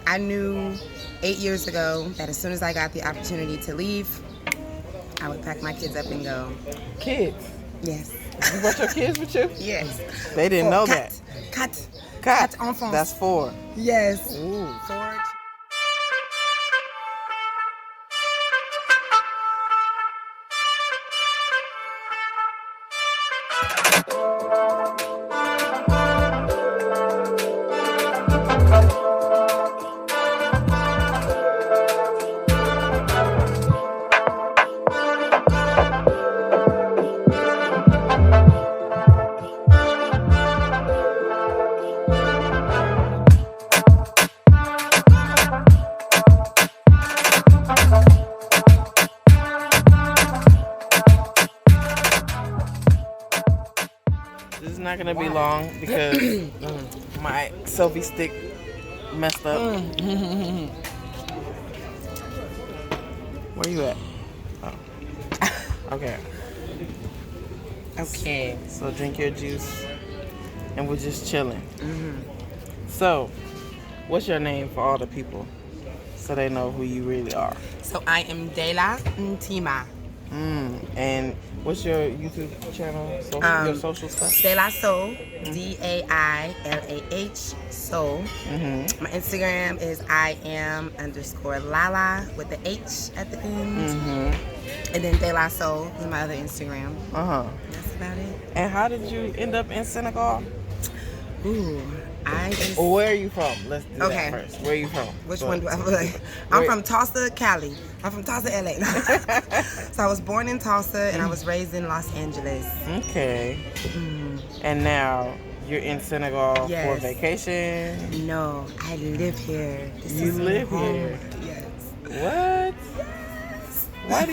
I knew 8 years ago that as soon as I got the opportunity to leave, I would pack my kids up and go. Kids? Yes. You brought your kids with you? Yes. They didn't know that. Quatre enfants. That's 4. Yes. Ooh. 4. This is not gonna be long because my selfie stick messed up. Where you at? Oh. Okay. Okay. So drink your juice, and we're just chilling. So, what's your name for all the people, so they know who you really are? So I am Dela Ntima. And what's your YouTube channel? Your social stuff? Dela Soul, DAILAH Soul. My Instagram is I am _Lala with the H at the end. And then De La Soul is my other Instagram. That's about it. And how did you end up in Senegal? Ooh, Where are you from? Let's do Okay. that first. Where are you from? Which one do I feel like? I'm from Tulsa, Cali. I'm from Tulsa, LA. So I was born in Tulsa and I was raised in Los Angeles. Okay. And now you're in Senegal Yes. for vacation? No, I live here. This You is live home. here? Yes. What? Why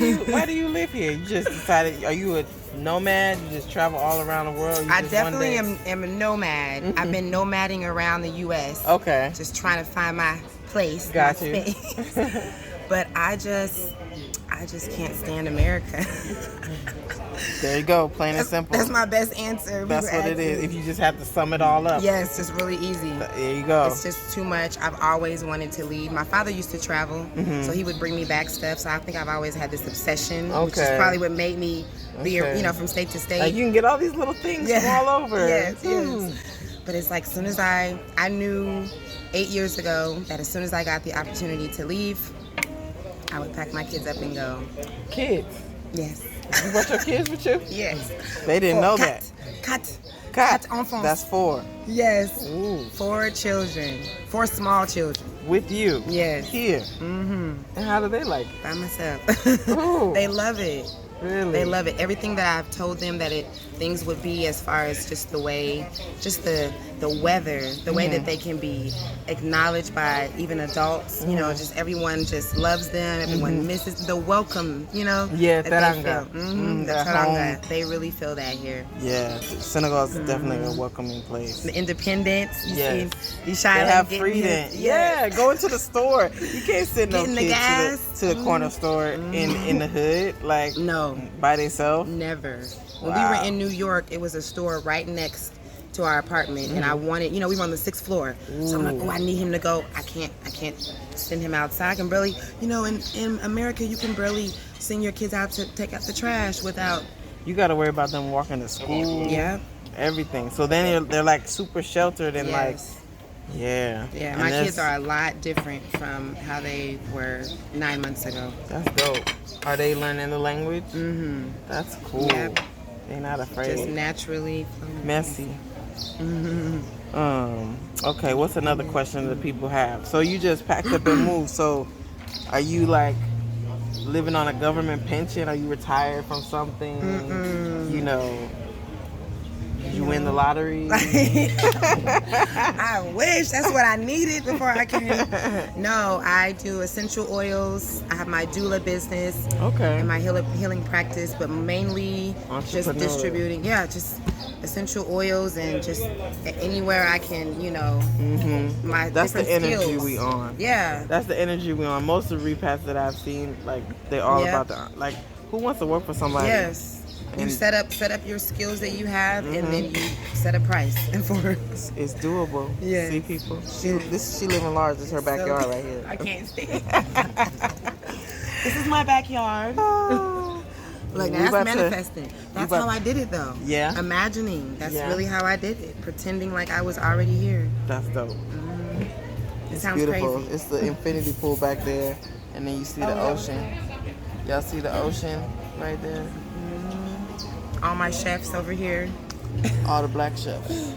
do you live here? You just decided, are you a nomad? You just travel all around the world? I definitely am a nomad. I've been nomading around the U.S. Okay. Just trying to find my place, Got my you. space. But I just can't stand America. There you go, plain and simple. That's my best answer. That's what it is. If you just have to sum it all up. Yes, it's really easy. There you go. It's just too much. I've always wanted to leave. My father used to travel, so he would bring me back stuff. So I think I've always had this obsession, which is probably what made me be, from state to state. Like you can get all these little things from all over. Yes. But it's like as soon as I knew 8 years ago that as soon as I got the opportunity to leave, I would pack my kids up and go. Kids? Yes. You brought your kids with you? Yes. They didn't know that. Quatre enfants. That's 4. Yes. Ooh. 4 children. 4 small children. With you? Yes. Here? And how do they like it? By myself. Ooh. They love it. Really? They love it. Everything that I've told them that things would be as far as just the way, just the weather, the way that they can be acknowledged by even adults, just everyone just loves them. Everyone misses the welcome, Yeah, that they feel. That's home. They really feel that here. Yeah, Senegal is definitely a welcoming place. The independence, you Yes. see, you shy They like have getting freedom. here. Yeah, go into the store. You can't send no Getting the kids gas. to the corner store in the hood, like No. by themselves. Never. When we were in New York, it was a store right next to our apartment, and I wanted, we were on the 6th floor, so I'm like, I need him to go. I can't send him outside. I can barely, in America, you can barely send your kids out to take out the trash without. You got to worry about them walking to school. Yeah. Everything. So then they're like super sheltered and Yes. Yeah, my kids are a lot different from how they were 9 months ago. That's dope. Are they learning the language? That's cool. Yep. They're not afraid. Just naturally Messy. Okay, what's another question that people have? So you just packed up and moved. So are you like living on a government pension? Are you retired from something? Did you win the lottery? I wish. That's what I needed before I came. No, I do essential oils. I have my doula business. Okay. And my healing practice, but mainly just distributing. Yeah, just essential oils and just anywhere I can, my That's the different energy skills. we on. Yeah. That's the energy we on. Most of the repats that I've seen, like, they're all about the, like, who wants to work for somebody? Yes. You set up your skills that you have, and then you set a price for it. It's doable. Yeah. See, people. She living large. This is her backyard right here. I can't stand. This is my backyard. Like, that's manifesting. That's how I did it, though. Yeah. Imagining. That's really how I did it. Pretending like I was already here. That's dope. It It's sounds beautiful. crazy. It's the infinity pool back there, and then you see the ocean. Y'all see the ocean right there? All my chefs over here. All the black chefs.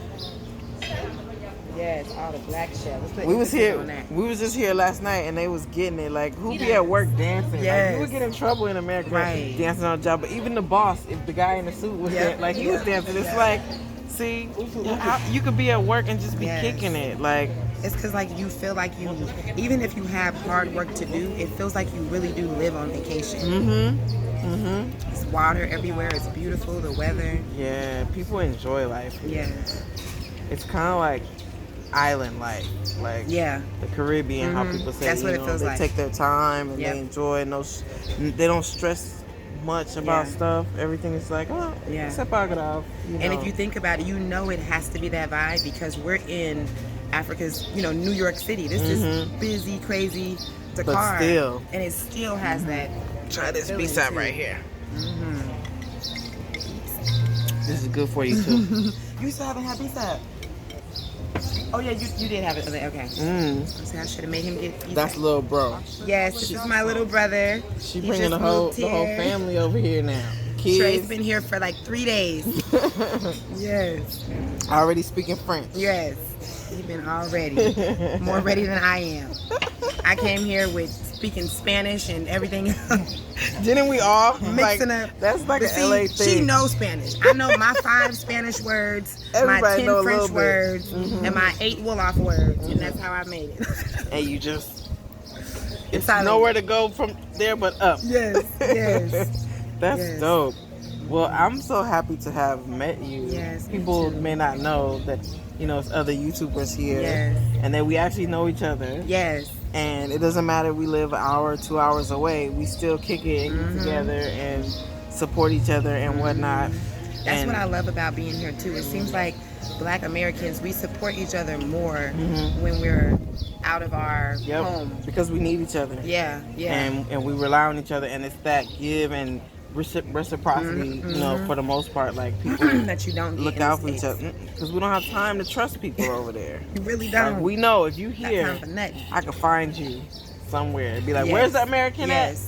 Yes, all the black chefs. We was just here last night, and they was getting it. Like, who be at work dancing? Yes. Like, you would get in trouble in America dancing on a job. But even the boss, if the guy in the suit was there, like, he was dancing. It's like, see, you could be at work and just be kicking it. Like, it's because, like, you feel like even if you have hard work to do, it feels like you really do live on vacation. It's water everywhere. It's beautiful. The weather. Yeah, people enjoy life. Yeah. It's kind of like island life, like the Caribbean. How people say that's what it feels like. They take their time and they enjoy. They don't stress much about stuff. Everything is like, except Agadav. And if you think about it, it has to be that vibe because we're in Africa's, New York City. This is busy, crazy Dakar, but still, and it still has that. Try this piece up right here. This is good for you too. You still haven't had pizza. Oh yeah, you did have it. Okay. So I should have made him get pizza. That's little bro. Yes, this is my little brother. She bringing the whole family over here now. Kids. Trey's been here for like 3 days. Yes. Already speaking French. Yes. He's been already more ready than I am. I came here with speaking Spanish and everything else. Didn't we all? Mixing up. That's like an LA thing. She knows Spanish. I know my 5 Spanish words, my 10 French words, and my 8 Wolof words, and that's how I made it. And you just, it's nowhere to go from there but up. Yes, yes. That's dope. Well, I'm so happy to have met you. Yes, people may not know that, it's other YouTubers here. Yes. And that we actually know each other. Yes. And it doesn't matter if we live an hour, 2 hours away. We still kick it and get together and support each other and whatnot. That's what I love about being here too. It seems like Black Americans, we support each other more when we're out of our home. Because we need each other. Yeah, yeah. And we rely on each other, and it's that give and reciprocity, for the most part, like people that you don't look out for each other because we don't have time to trust people over there. You really don't. Like, we know if you here, I can find you somewhere and be like, "Where's the American at?"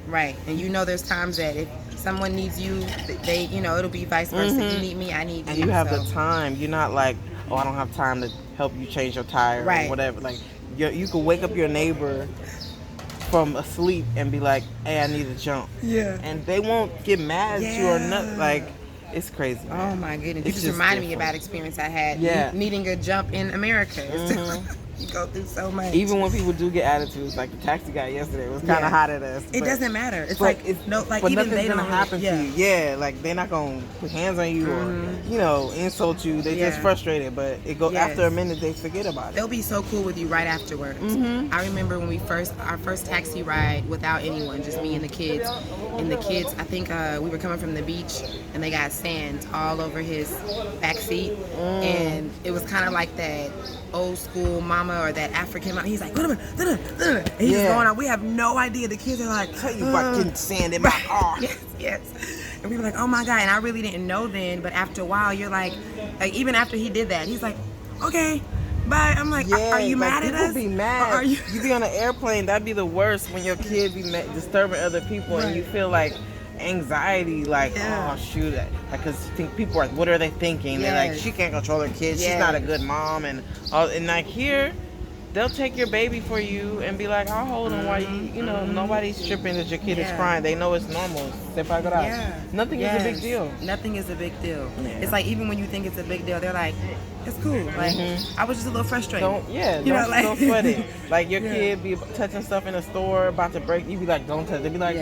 Right, and there's times that if someone needs you, they, it'll be vice versa. You need me, I need you. And you have the time. You're not like, "Oh, I don't have time to help you change your tire," or whatever. Like, you could wake up your neighbor from asleep and be like, "Hey, I need a jump." Yeah. And they won't get mad at you or nothing. Like, it's crazy. Oh my goodness! You just reminded me about experience I had needing a jump in America. You go through so much. Even when people do get attitudes, like the taxi guy yesterday was kind of hot at us. It doesn't matter. It's but even nothing's they gonna don't happen to you. Yeah, like they're not gonna put hands on you or insult you. They're just frustrated. But it go after a minute, they forget about it. They'll be so cool with you right afterwards. I remember when our first taxi ride without anyone, just me and the kids. And the kids, I think we were coming from the beach, and they got sand all over his back seat, and it was kind of like that old school mama or that African mama. He's like, and he's just going on. We have no idea. The kids are like, tell you about getting sand in my car. Yes. And we were like, oh my God. And I really didn't know then, but after a while, you're like even after he did that, he's like, okay, bye. I'm like, are you mad at us? People be mad. You be on an airplane, that'd be the worst when your kid be disturbing other people and you feel like anxiety, like, oh shoot, because people are like, what are they thinking? They're like, she can't control her kids, she's not a good mom, and like here they'll take your baby for you and be like, I'll hold him while you nobody's tripping that your kid is crying. They know it's normal. Nothing is a big deal. Nothing is a big deal. It's like, even when you think it's a big deal, they're like, it's cool. Like, I was just a little frustrated. Don't sweat it. Like, your kid be touching stuff in the store, about to break, you be like, don't touch. They be like,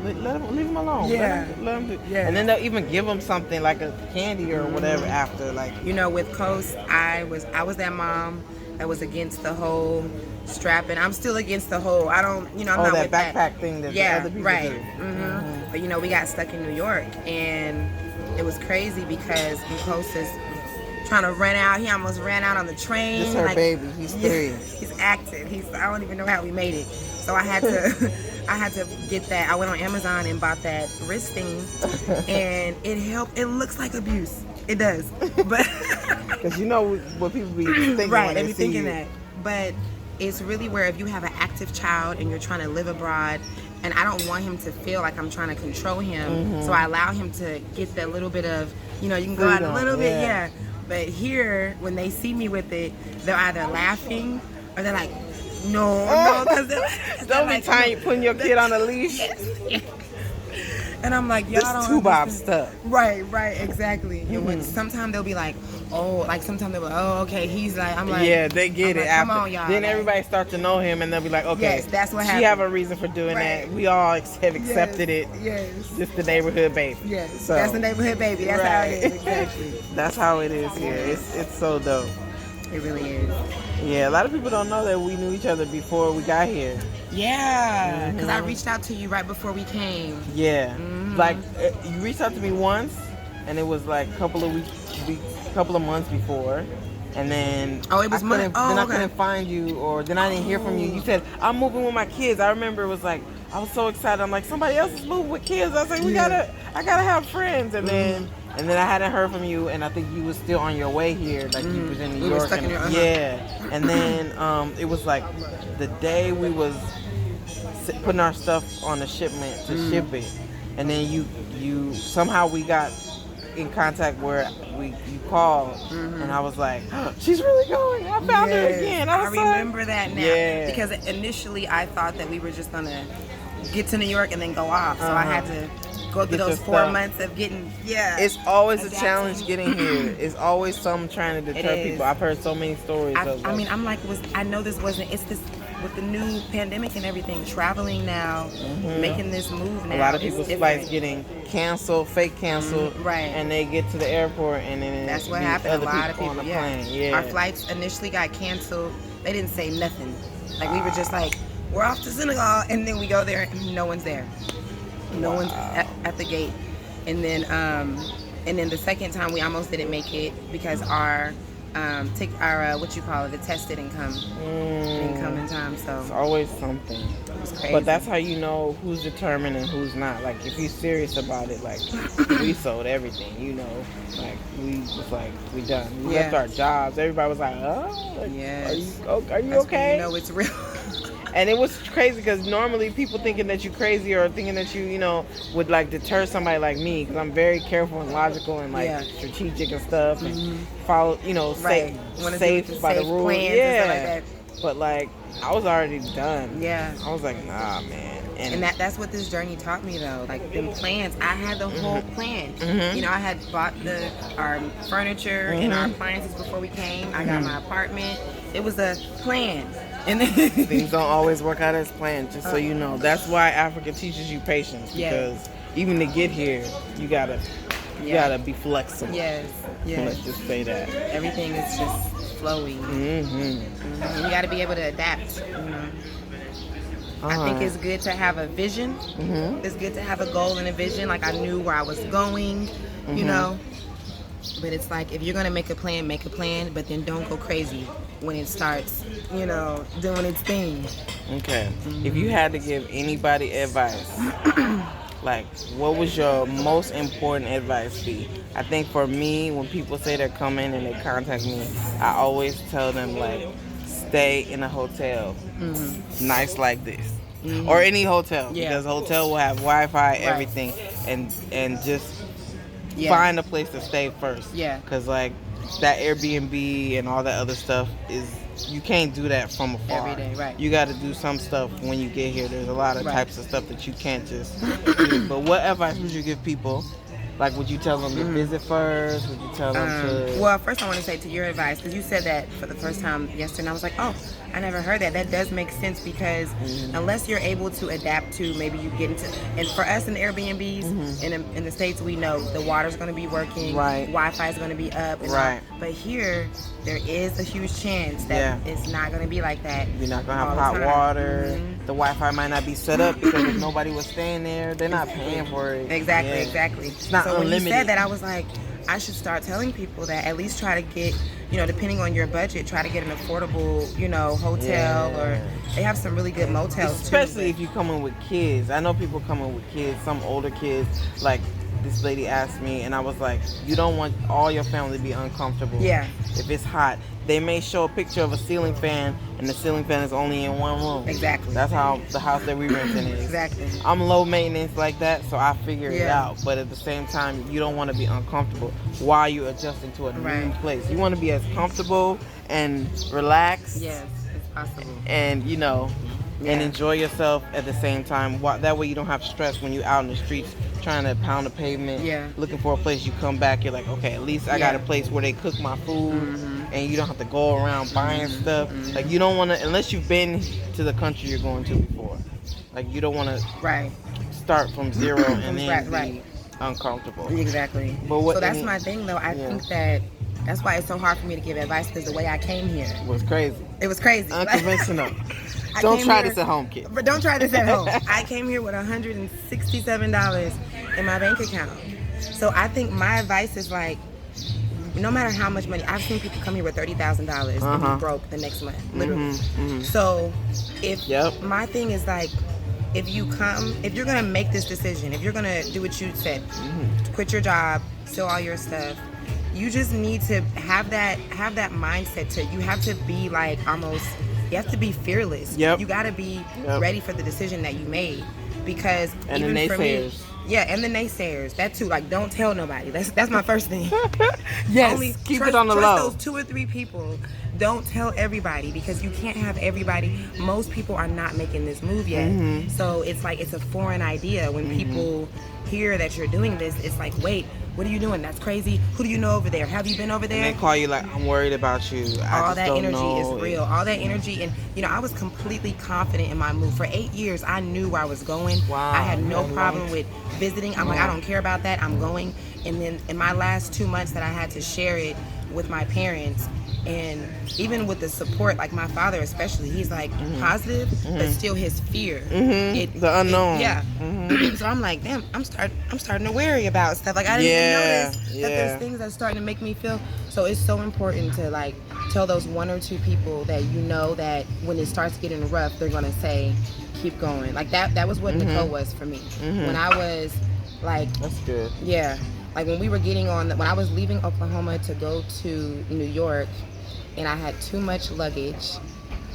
leave him alone. Let him do. And then they'll even give him something like a candy or whatever after. Like, with Coast, I was that mom that was against the whole strapping. I'm still against the whole. I don't, I'm not that with backpack that thing that the other people do. But, you know, we got stuck in New York, and it was crazy because Closest trying to run out. He almost ran out on the train. This her baby. He's 3. He's active. I don't even know how we made it. So I had to I had to get that. I went on Amazon and bought that wrist thing, and it helped. It looks like abuse. It does, but because you know what people be thinking, right? When They they be see thinking you. that, but it's really where if you have an active child and you're trying to live abroad, and I don't want him to feel like I'm trying to control him, so I allow him to get that little bit of, you know, you can go out a little bit, yeah. But here, when they see me with it, they're either laughing or they're like, no, because don't be like, putting your kid on a leash. Yes. And I'm like, y'all don't two bob understand. stuff. Right, exactly. And when sometimes they'll be like, sometimes they'll be like, oh, okay, he's like, I'm like, yeah, they get it. Like, after. Come on, y'all. Then everybody starts to know him, and they'll be like, okay, yes, that's what happened. She have a reason for doing that. We all have accepted it. Yes. Just the neighborhood baby. Yes. So, that's the neighborhood baby. That's how it is. Exactly. That's how it is here. It's so dope. It really is. Yeah, a lot of people don't know that we knew each other before we got here. Yeah, because I reached out to you right before we came. Yeah, like you reached out to me once, and it was like a couple of months before, and then it was months. I couldn't find you, or then I didn't hear from you. You said I'm moving with my kids. I remember it was like I was so excited. I'm like, somebody else is moving with kids. I was like, I gotta have friends, and then I hadn't heard from you, and I think you was still on your way here, like you was in New York. Stuck in and then it was like the day we was putting our stuff on the shipment to ship it, and then you somehow we got in contact where you called, and I was like, oh, she's really going. I found her again. I remember that now. Yeah. Because initially I thought that we were just gonna get to New York and then go off, so I had to go through those 4 months of getting It's always a challenge getting here. It's always something trying to deter people. I've heard so many stories. I know this wasn't. It's this with the new pandemic and everything. Traveling now, making this move now. A lot of people's flights getting canceled, fake canceled, right? And they get to the airport and then that's what happened. A lot of people. on the plane. Yeah. Our flights initially got canceled. They didn't say nothing. Like we were just like, we're off to Senegal, and then we go there and no one's there. No one's at the gate. And then the second time we almost didn't make it because our the test didn't come in time. So it's always something. It was crazy. But that's how you know who's determined and who's not. Like if you're serious about it, like we sold everything, you know. Like we was like, we done. We left our jobs. Everybody was like, oh, like, are you okay? You know it's real. And it was crazy because normally people thinking that you're crazy or thinking that you know, would like deter somebody like me because I'm very careful and logical and like strategic and stuff and follow, you know, safe by the rules. Yeah. But like I was already done. Yeah. I was like, nah, man. And that's what this journey taught me though. Like them plans, I had the whole plan. You know, I had bought our furniture and our appliances before we came. I got my apartment. It was a plan. And things don't always work out as planned, just so you know. That's why Africa teaches you patience, because even to get here, you gotta be flexible. Yes. Let's just say that. Everything is just flowy. You gotta be able to adapt. I think it's good to have a vision. It's good to have a goal and a vision. Like I knew where I was going, you know. But it's like if you're gonna make a plan, but then don't go crazy when it starts, you know, doing its thing. Okay. If you had to give anybody advice, like what was your most important advice be? I think for me, when people say they're coming and they contact me, I always tell them like, stay in a hotel, nice like this, or any hotel, because hotel will have Wi-Fi, everything, and just find a place to stay first. Because like that Airbnb and all that other stuff you can't do that from afar. Every day, right. You got to do some stuff when you get here. There's a lot of types of stuff that you can't just do. But what advice would you give people Like, would you tell them to visit first? Would you tell them to... Well, first I want to say to your advice, because you said that for the first time yesterday, and I was like, oh, I never heard that. That does make sense, because unless you're able to adapt to, maybe you get into, and for us in the Airbnbs, in the States, we know the water's going to be working, Wi-Fi is going to be up, and all. But here, there is a huge chance that it's not going to be like that. You're not going to have hot water. The Wi-Fi might not be set up because if nobody was staying there, they're not paying for it. Exactly. It's not so unlimited. When you said that, I was like, I should start telling people that at least try to get, depending on your budget, try to get an affordable, hotel, or they have some really good motels especially too. if you come in with kids. I know people coming with kids, some older kids. Like this lady asked me, and I was like, you don't want all your family to be uncomfortable. Yeah. If it's hot, they may show a picture of a ceiling fan, and the ceiling fan is only in one room. Exactly. That's how the house that we renting is. Exactly. I'm low maintenance like that, so I figure it out. But at the same time, you don't want to be uncomfortable while you're adjusting to a new place. You want to be as comfortable and relaxed. Yes, it's possible. And and enjoy yourself at the same time. That way you don't have stress when you're out in the streets trying to pound the pavement, looking for a place. You come back, you're like, okay, at least I got a place where they cook my food, and you don't have to go around buying stuff. Like, you don't want to, unless you've been to the country you're going to before. Like, you don't want to start from zero and then be uncomfortable. Exactly. But so that's my thing, though. I think that's why it's so hard for me to give advice, because the way I came here was crazy. It was crazy. Unconventional. Don't try this at home, kid. But don't try this at home. I came here with $167 in my bank account. So I think my advice is like, no matter how much money, I've seen people come here with $30,000 and be broke the next month, literally. So if my thing is like, if you're gonna make this decision, if you're gonna do what you said, quit your job, sell all your stuff, you just need to have that mindset you have to be like you have to be fearless. You got to be ready for the decision that you made, because and even the for naysayers. me, and the naysayers, that too. Like, don't tell nobody. That's my first thing. Keep it on the low. Trust those 2 or 3 people. Don't tell everybody, because you can't have everybody. Most people are not making this move yet, so it's like it's a foreign idea when people hear that you're doing this. It's like, wait, what are you doing? That's crazy. Who do you know over there? Have you been over there? And they call you like, I'm worried about you. All that energy is real. All that energy. And, I was completely confident in my move. For 8 years, I knew where I was going. Wow. I had no problem with visiting. I'm like, I don't care about that. I'm going. And then in my last 2 months that I had to share it with my parents, and even with the support, like my father especially, he's like positive, but still his fear, the unknown. So I'm like, damn, I'm starting to worry about stuff. Like, I didn't even notice that there's things that's starting to make me feel. So it's so important to like tell those 1 or 2 people that that when it starts getting rough, they're gonna say, keep going. Like that was what Nicole was for me. When I was like, that's good. Yeah. Like when we were getting when I was leaving Oklahoma to go to New York, and I had too much luggage,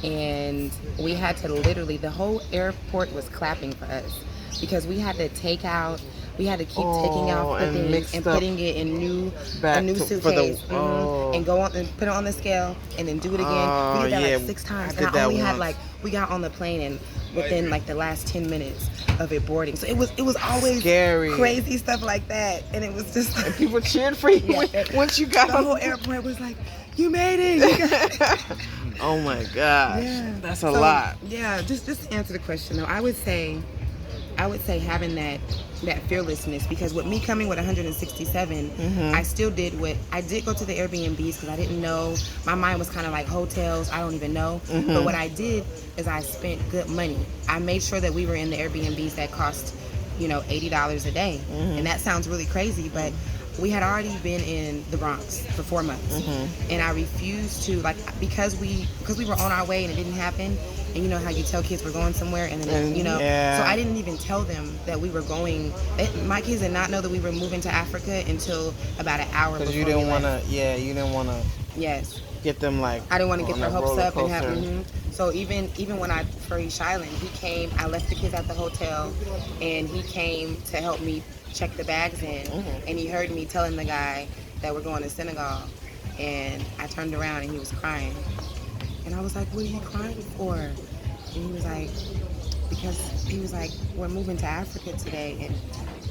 and we had to literally, the whole airport was clapping for us, because we had to take out, we had to keep taking out the things and putting it in a new suitcase, and go on and put it on the scale, and then do it again. We did that like 6 times, and I only had we got on the plane and within like the last 10 minutes of it boarding. So it was always scary, crazy stuff like that, and it was just like, and people cheered for you once you got the whole airport was like, you made it. You got it. Oh my gosh, that's a lot. Yeah, just to answer the question though, I would say having that fearlessness, because with me coming with 167, I still did I did go to the Airbnbs, because I didn't know, my mind was kind of like hotels, I don't even know. But what I did is I spent good money. I made sure that we were in the Airbnbs that cost, $80 a day. And that sounds really crazy, but we had already been in the Bronx for 4 months, and I refused to, like, because we were on our way and it didn't happen. And you know how you tell kids we're going somewhere, and then so I didn't even tell them that we were going. My kids did not know that we were moving to Africa until about an hour before. Because you didn't want to. Yeah, you didn't want to. Yes. Get them like. I didn't want to get their hopes up and have. So even when I for Shilan, he came. I left the kids at the hotel, and he came to help me check the bags in, and he heard me telling the guy that we're going to Senegal, and I turned around and he was crying, and I was like, what are you crying for? And he was like, because he was like, we're moving to Africa today, and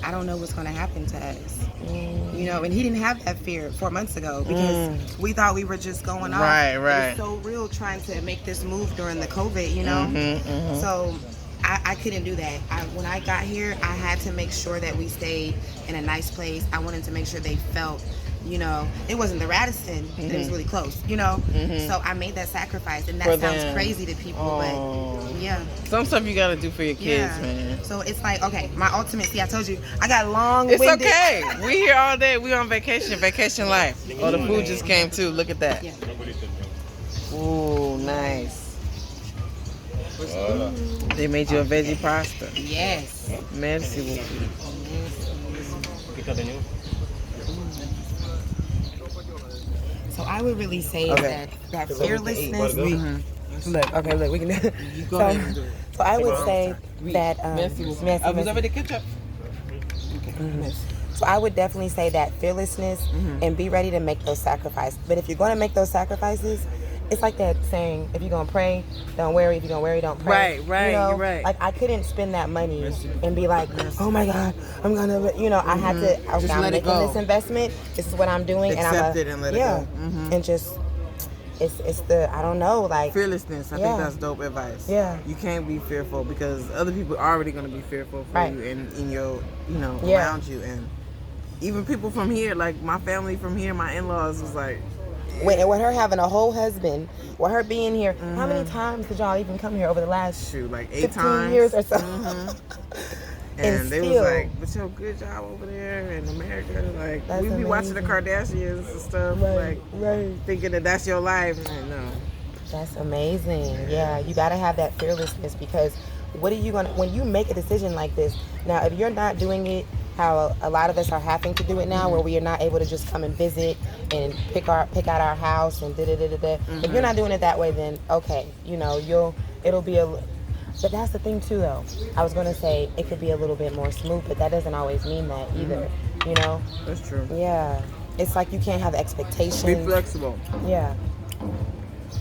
I don't know what's going to happen to us. You know, and he didn't have that fear 4 months ago because we thought we were just going off. Right. It was so real trying to make this move during the COVID, you know? So I couldn't do that. When I got here, I had to make sure that we stayed in a nice place. I wanted to make sure they felt, you know, it wasn't the Radisson, but it was really close, you know? So I made that sacrifice, and that sounds crazy to people, but yeah. Some stuff you gotta do for your kids, man. So it's like, okay, my ultimate, see, I told you, I got long It's okay. We here all day. We on vacation life. Oh, the food just came too. Look at that. Yeah. Ooh, nice. They made you a veggie pasta. Yes. Merci beaucoup. So I would really say that fearlessness. Look, we can do it. So I would say that So I would definitely say that fearlessness and be ready to make those sacrifices. But if you're going to make those sacrifices, it's like that saying, if you're going to pray, don't worry. If you're going to worry, don't pray. Right, you know? right. Like, I couldn't spend that money and be like, oh my God, I'm going to, you know, I had to, okay, I'm making this investment. This is what I'm doing. Accept it and let it go. And just, it's the, I don't know, like. Fearlessness. I think that's dope advice. Yeah. You can't be fearful because other people are already going to be fearful for you and in your, you know, around you. And even people from here, like my family from here, my in-laws was like, with her having a whole husband, with her being here, how many times did y'all even come here over the last like 8 15 times. years or so? And they was like, but yo, good job over there in America. Like, we be watching the Kardashians and stuff, thinking that that's your life. And no. That's amazing. Yeah, you got to have that fearlessness because what are you going to, when you make a decision like this, now if you're not doing it how a lot of us are having to do it now, where we are not able to just come and visit and pick out our house and da-da-da-da-da. If you're not doing it that way, then okay, you know, it'll be but that's the thing too though. I was gonna say it could be a little bit more smooth, but that doesn't always mean that either, you know? That's true. Yeah. It's like you can't have expectations. Be flexible. Yeah.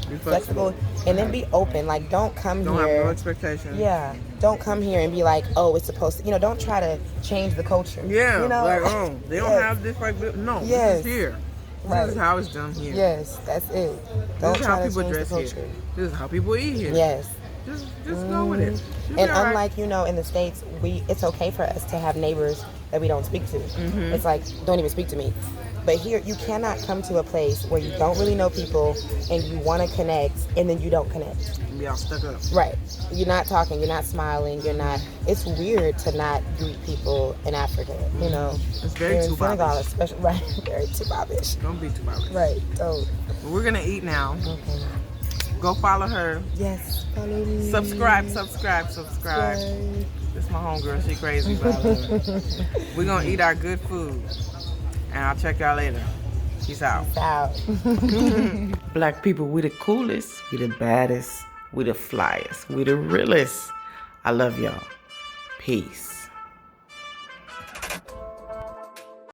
Be flexible and then be open. Like don't come don't here. Don't have no expectations. Yeah. Don't come here and be like, oh, it's supposed to, you know, don't try to change the culture. Yeah. You know? Like, oh, they don't have this like this. No, this is here. This is how it's done here. Yes, that's it. Don't this is try how to people change dress the culture. here. This is how people eat here. Yes. Just go with it. And unlike, you know, in the States, it's okay for us to have neighbors that we don't speak to. It's like, don't even speak to me. But here, you cannot come to a place where you don't really know people and you want to connect and then you don't connect. Be all stuck up. Right. You're not talking, you're not smiling, you're not, it's weird to not greet people in Africa, you know. It's very too Senegal, especially, right, very too bobbish. Don't be too bobbish. Right, so. We're going to eat now. Okay. Go follow her. Yes, follow me. Subscribe. This is my homegirl. She crazy, but I love her. We're going to eat our good food. And I'll check y'all later. Peace out. Peace out. Black people, we the coolest. We the baddest. We the flyest. We the realest. I love y'all. Peace.